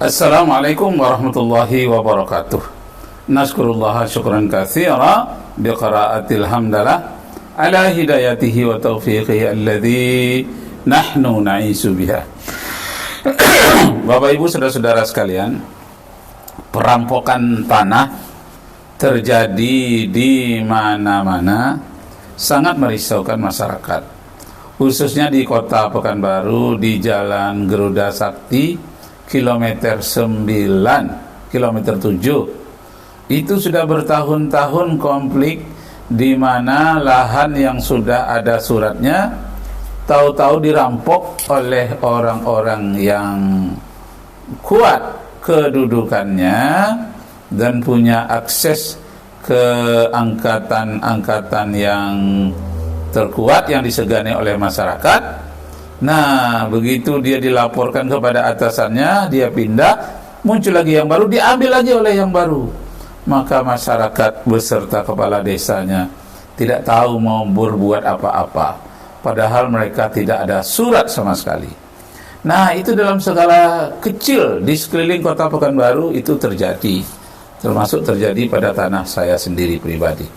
Assalamualaikum warahmatullahi wabarakatuh. Naskurullah syukran katsira biqiraatil hamdalah ala hidayatihi wa taufiqihi alladzi nahnu na'isu biha. Bapak Ibu saudara-saudara sekalian, perampokan tanah terjadi di mana-mana, sangat merisaukan masyarakat. Khususnya di Kota Pekanbaru, di Jalan Garuda Sakti kilometer 9, kilometer 7. Itu sudah bertahun-tahun konflik, di mana lahan yang sudah ada suratnya tahu-tahu dirampok oleh orang-orang yang kuat kedudukannya dan punya akses ke angkatan-angkatan yang terkuat yang disegani oleh masyarakat. Nah, begitu dia dilaporkan kepada atasannya, dia pindah, muncul lagi yang baru, diambil lagi oleh yang baru. Maka masyarakat beserta kepala desanya tidak tahu mau berbuat apa-apa, padahal mereka tidak ada surat sama sekali. Nah, itu dalam skala kecil di sekeliling Kota Pekanbaru itu terjadi, termasuk terjadi pada tanah saya sendiri pribadi.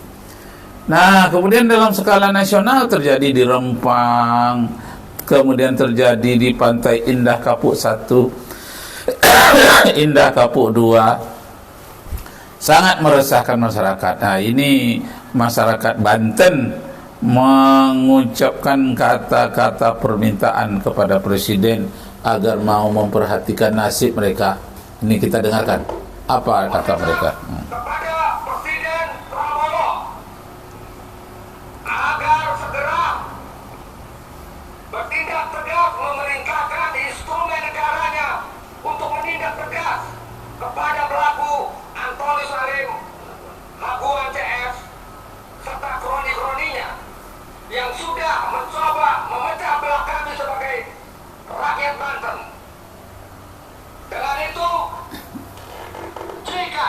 Nah, kemudian dalam skala nasional terjadi di Rempang, kemudian terjadi di Pantai Indah Kapuk 1, Indah Kapuk 2. Sangat meresahkan masyarakat. Nah, ini masyarakat Banten mengucapkan kata-kata permintaan kepada Presiden agar mau memperhatikan nasib mereka. Ini kita dengarkan apa kata mereka. Kepada Presiden Prabowo agar segera bertindak tegas, memerintahkan instrumen negaranya untuk menindak tegas kepada pelaku Antoni Salim, Haguan CS, serta kroni-kroninya yang sudah mencoba memecah belah kami sebagai rakyat Banten. Dengan itu, jika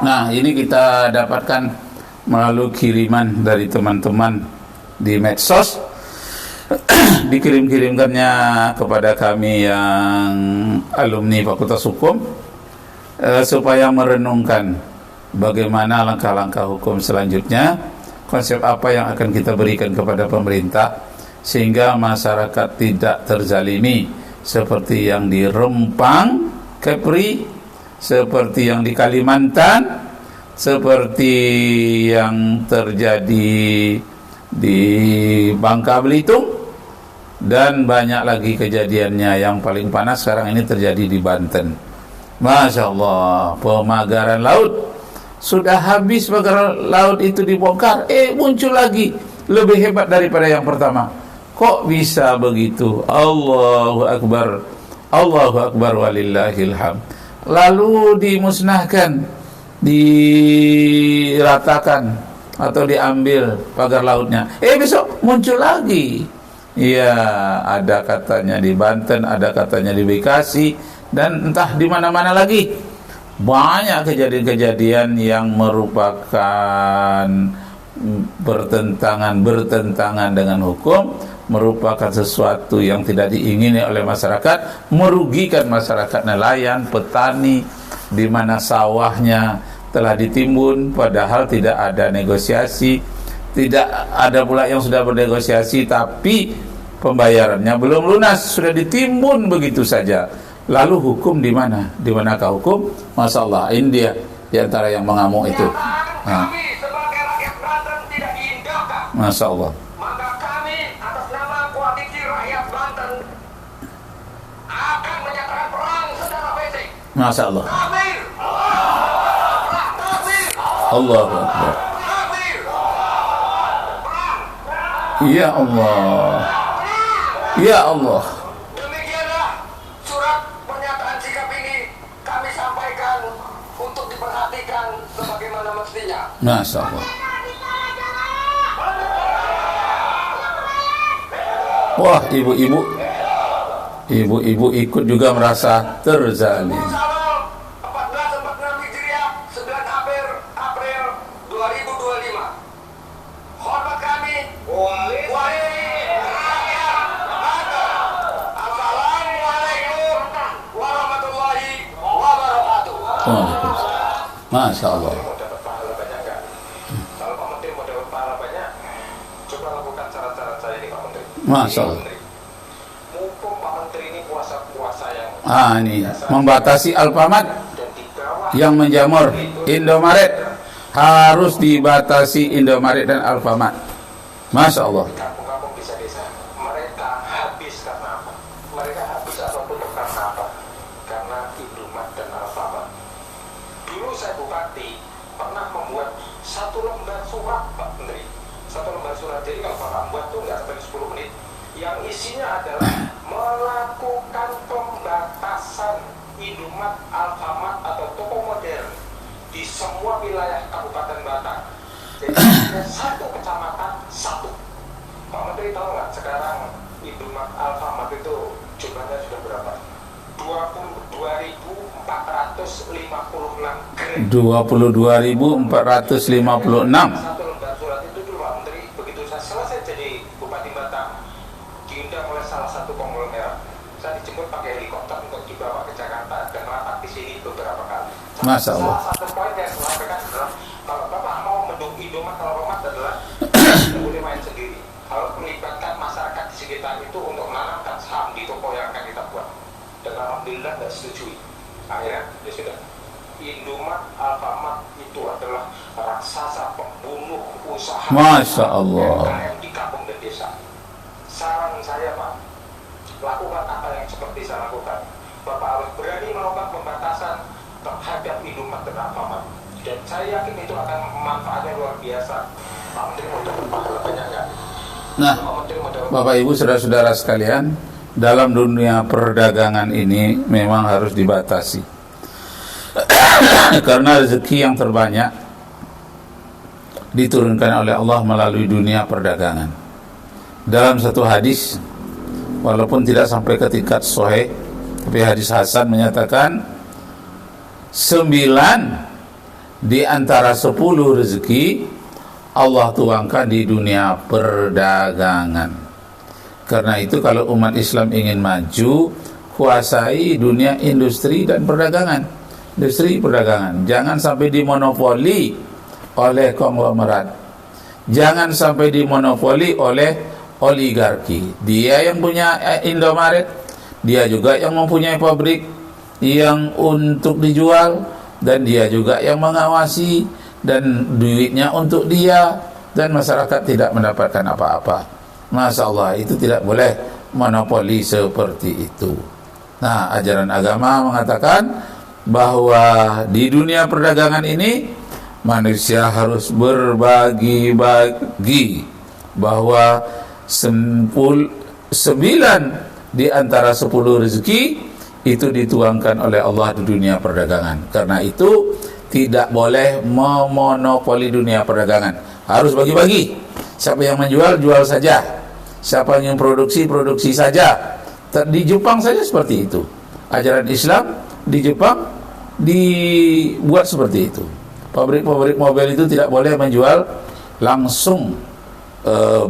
Nah, ini kita dapatkan melalui kiriman dari teman-teman di medsos. Dikirim-kirimkannya kepada kami yang alumni Fakultas Hukum, supaya merenungkan bagaimana langkah-langkah hukum selanjutnya, konsep apa yang akan kita berikan kepada pemerintah sehingga masyarakat tidak terzalimi seperti yang di Rempang, Kepri, seperti yang di Kalimantan, seperti yang terjadi di Bangka Belitung, dan banyak lagi kejadiannya. Yang paling panas sekarang ini terjadi di Banten. Masya Allah, pemagaran laut. Sudah habis pemagaran laut itu dibongkar, muncul lagi lebih hebat daripada yang pertama. Kok bisa begitu? Allahu Akbar, Allahu Akbar walillahil hamd. Lalu dimusnahkan, diratakan atau diambil pagar lautnya. Besok muncul lagi. Iya, ada katanya di Banten, ada katanya di Bekasi, dan entah di mana-mana lagi. Banyak kejadian-kejadian yang merupakan bertentangan dengan hukum, merupakan sesuatu yang tidak diingini oleh masyarakat, merugikan masyarakat nelayan, petani, di mana sawahnya telah ditimbun padahal tidak ada negosiasi, tidak ada pula yang sudah bernegosiasi tapi pembayarannya belum lunas, sudah ditimbun begitu saja. Lalu hukum di mana? Di manakah hukum? Masya Allah, India di antara yang mengamuk itu. kami sebagai rakyat Banten tidak diindahkan, Masya Allah. maka kami atas nama Koalisi Rakyat Banten akan menyatakan perang secara fisik. Masya Allah. Takbir! Takbir! Allahu Akbar. Takbir! Perang! Ya Allah. Ya Allah. Demikianlah surat pernyataan sikap ini kami sampaikan untuk diperhatikan sebagaimana mestinya. Masya Allah. Wah, ibu-ibu ikut juga merasa terzalim. Muharram 1446 Hijriah 9 April 2025. Hormat kami, Assalamualaikum warahmatullahi Masya Allah. Mau dapat pahala banyak nggak? Kalau Pak Menteri mau dapat pahala banyak, coba lakukan cara-cara saya ini Pak Menteri. Masya Ini, Pak Allah. Menteri. Mumpung Pak Menteri ini puasa-puasa yang Ini membatasi Alfamart dan di bawah yang menjamur Indomaret, harus dibatasi Indomaret dan Alfamart. Masya Allah. di kampung-kampung desa-desa, mereka habis karena apa? Mereka habis atau tutup karena apa? Karena Indomaret dan Alfamart. Dulu saya bupati pernah membuat satu lembar surat Pak Menteri. Satu lembar surat, jadi kalau Bapak buat tuh nggak sampai 10 menit. Yang isinya adalah melakukan pembatasan Indomaret, Alfamart atau toko modern di semua wilayah Kabupaten Batang. Jadi ada satu kecamatan satu. Pak Menteri tahu nggak sekarang Indomaret, Alfamart itu jumlahnya sudah berapa? 22.456 grade. 22.456. Satu lembar surat itu dulu Pak Menteri, begitu saya selesai jadi Bupati Batang, diundang oleh salah satu konglomerat. Saya dijemput pakai helikopter untuk dibawa ke Jakarta dan rapat di sini beberapa kali. Masya Allah. Salah satu poin yang saya sampaikan adalah kalau Bapak mau mendukung Indomaret, kalau Alfamart adalah tidak boleh main sendiri. Harus melibatkan masyarakat di sekitar itu untuk menanamkan saham di toko yang akan kita buat. Dan alhamdulillah tidak setujui. Akhirnya ya sudah. Indomaret, Alfamart itu adalah raksasa pembunuh usaha Masya Allah. UMKM di kampung dan desa. Saran saya Pak, lakukan apa yang seperti saya lakukan. Bapak harus berani melakukan pembatasan terhadap Indomaret dan Alfamart. Dan saya yakin itu akan manfaatnya luar biasa. Pak Menteri mau dapat pahala banyak nggak? Nah, Pak Menteri mau dapat Bapak Ibu saudara-saudara sekalian, dalam dunia perdagangan ini memang harus dibatasi. Karena rezeki yang terbanyak diturunkan oleh Allah melalui dunia perdagangan. Dalam satu hadis, walaupun tidak sampai ke tingkat sahih, tapi hadis hasan menyatakan 9 di antara 10 rezeki Allah tuangkan di dunia perdagangan. Karena itu kalau umat Islam ingin maju, kuasai dunia industri dan perdagangan. Industri perdagangan jangan sampai dimonopoli oleh konglomerat, jangan sampai dimonopoli oleh oligarki. Dia yang punya Indomaret, dia juga yang mempunyai pabrik yang untuk dijual, dan dia juga yang mengawasi, dan duitnya untuk dia, dan masyarakat tidak mendapatkan apa-apa. Masya Allah, itu tidak boleh monopoli seperti itu. Nah, ajaran agama mengatakan bahwa di dunia perdagangan ini manusia harus berbagi-bagi, bahwa 9 di antara 10 rezeki itu dituangkan oleh Allah di dunia perdagangan. Karena itu tidak boleh memonopoli dunia perdagangan, harus bagi-bagi. Siapa yang menjual, jual saja. Siapa yang produksi, produksi saja. Di Jepang saja seperti itu. Ajaran Islam di Jepang dibuat seperti itu. Pabrik-pabrik mobil itu tidak boleh menjual langsung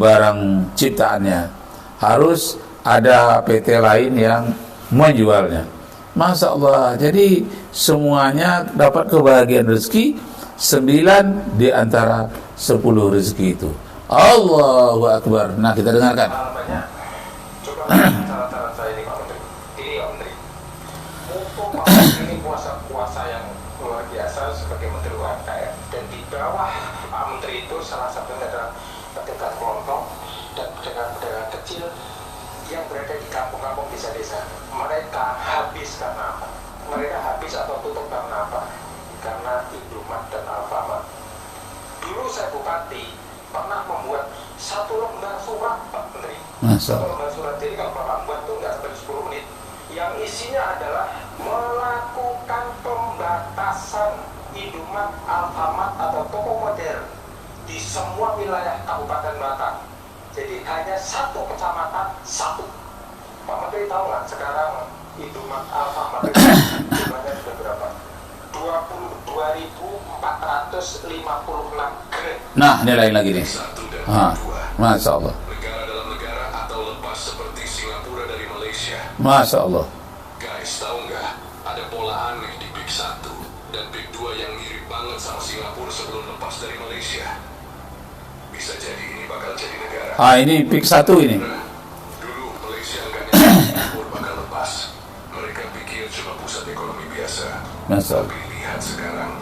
barang ciptaannya. Harus ada PT lain yang menjualnya. Masya Allah. Jadi semuanya dapat kebahagiaan rezeki, 9 di antara 10 rezeki itu. Allahu Akbar. Nah, kita dengarkan. banyak. Coba cara-cara saya ini Pak Menteri. Ini Pak Menteri. Mumpung Pak Menteri ini puasa-puasa yang luar biasa sebagai Menteri UMKM, dan di bawah Pak Menteri itu salah satunya adalah pedagang kelontong dan pedagang-pedagang kecil yang berada di kampung-kampung desa-desa. Mereka habis karena apa? Mereka habis atau tutup karena apa? Karena Indomaret dan Alfamart. Dulu saya bupati pernah membuat satu lembar surat Pak Menteri. Satu lembar surat, jadi kalau Bapak buat tuh nggak sampai 10 menit. Yang isinya adalah melakukan pembatasan Indomaret, Alfamart atau toko modern di semua wilayah Kabupaten Batang. Jadi hanya satu kecamatan satu. Pak Menteri tahu nggak sekarang Indomaret, Alfamart itu jumlahnya sudah berapa? 22.456 grade. Nah, ini lain lagi nih. Masya Allah. Negara dalam negara atau lepas seperti Singapura dari Malaysia. Masya Allah. Guys, tahu nggak? Ada pola aneh di Big 1 dan Big 2 yang mirip banget Ini pik 1 ini. Dulu Malaysia nggak nyangka Singapura bakal lepas. Mereka pikir cuma pusat ekonomi biasa. Masya Allah. Tapi lihat sekarang,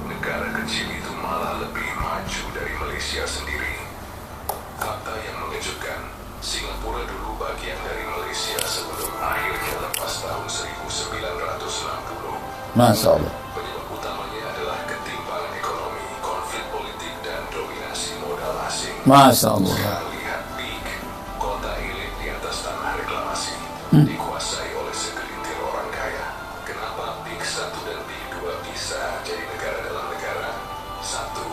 negara kecil itu malah lebih maju dari Malaysia sendiri. Fakta yang mengejutkan, Singapura dulu bagian dari Malaysia sebelum akhirnya lepas tahun 1960. Masya Allah. Penyebab utamanya adalah ketimpangan ekonomi, konflik politik, dan dominasi modal asing. Masya Allah. Sekarang lihat PIK, kota elit di atas tanah reklamasi, dikuasai oleh segelintir orang kaya. Kenapa PIK 1 dan PIK 2 bisa jadi negara dalam negara? 1.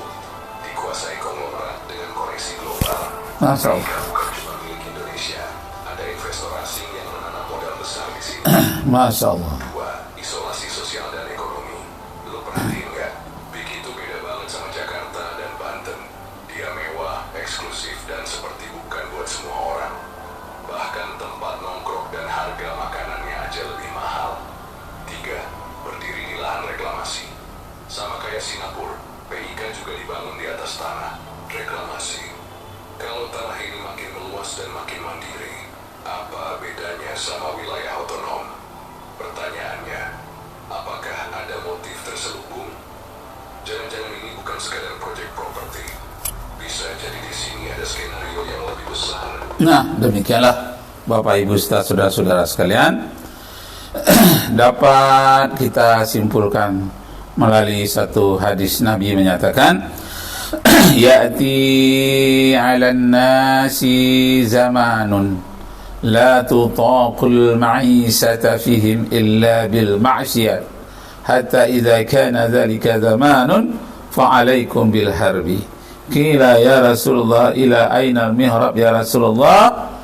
Dikuasai konglomerat dengan koneksi global. Masya Allah. PIK bukan cuma milik Indonesia, ada investor asing yang menanam modal besar di sini. Masya Allah. 2. Isolasi sosial dan ekonomi. Lo perhatiin nggak? PIK itu beda banget sama Jakarta dan Banten. Dia mewah, eksklusif, dan seperti bukan buat semua orang. Bahkan tempat nongkrong dan harga makanannya aja lebih mahal. 3. Berdiri di lahan reklamasi. Sama kayak Singapura, PIK juga dibangun di atas tanah reklamasi. Kalau tanah ini makin meluas dan makin mandiri, apa bedanya sama wilayah otonom? Pertanyaannya, apakah ada motif terselubung? Jangan-jangan ini bukan sekadar proyek properti. Bisa jadi di sini ada skenario yang lebih besar. Nah, demikianlah Bapak Ibu saudara-saudara sekalian, dapat kita simpulkan melalui satu hadis Nabi menyatakan, ya'ti 'alan nasi zamanun la tutaqul ma'isata fihim illa bil ma'siyat hatta idza kana dhalika zamanun fa'alaikum bil harbi. Qila ya Rasulullah ila aina al-mihrab ya Rasulullah?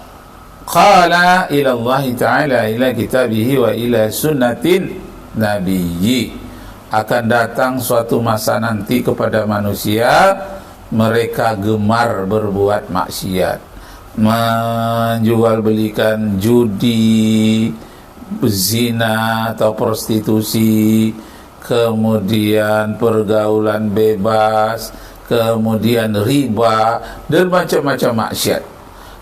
Qala ila Allah Ta'ala ila kitabihi wa ila sunnatin nabiyyi. Akan datang suatu masa nanti kepada manusia, mereka gemar berbuat maksiat, menjual belikan judi, zina atau prostitusi, kemudian pergaulan bebas, kemudian riba dan macam-macam maksiat.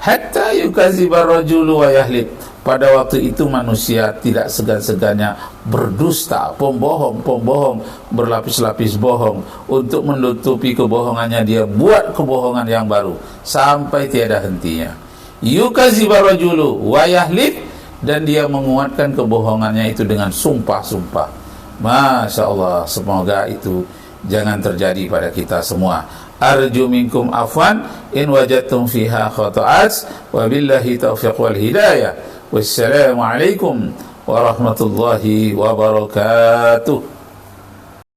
Hatta yukazibar rajulu wa yahlib. Pada waktu itu manusia tidak segan-segannya berdusta, pembohong, berlapis-lapis bohong. Untuk menutupi kebohongannya, dia buat kebohongan yang baru sampai tiada hentinya. Yukazibar rajulu wa yahlib, dan dia menguatkan kebohongannya itu dengan sumpah-sumpah. Masya Allah, semoga itu jangan terjadi pada kita semua. Arju minkum afwan in wajadtum fiha khata'at, wabillahi taufiq wal hidayah. Wassalamualaikum warahmatullahi wabarakatuh.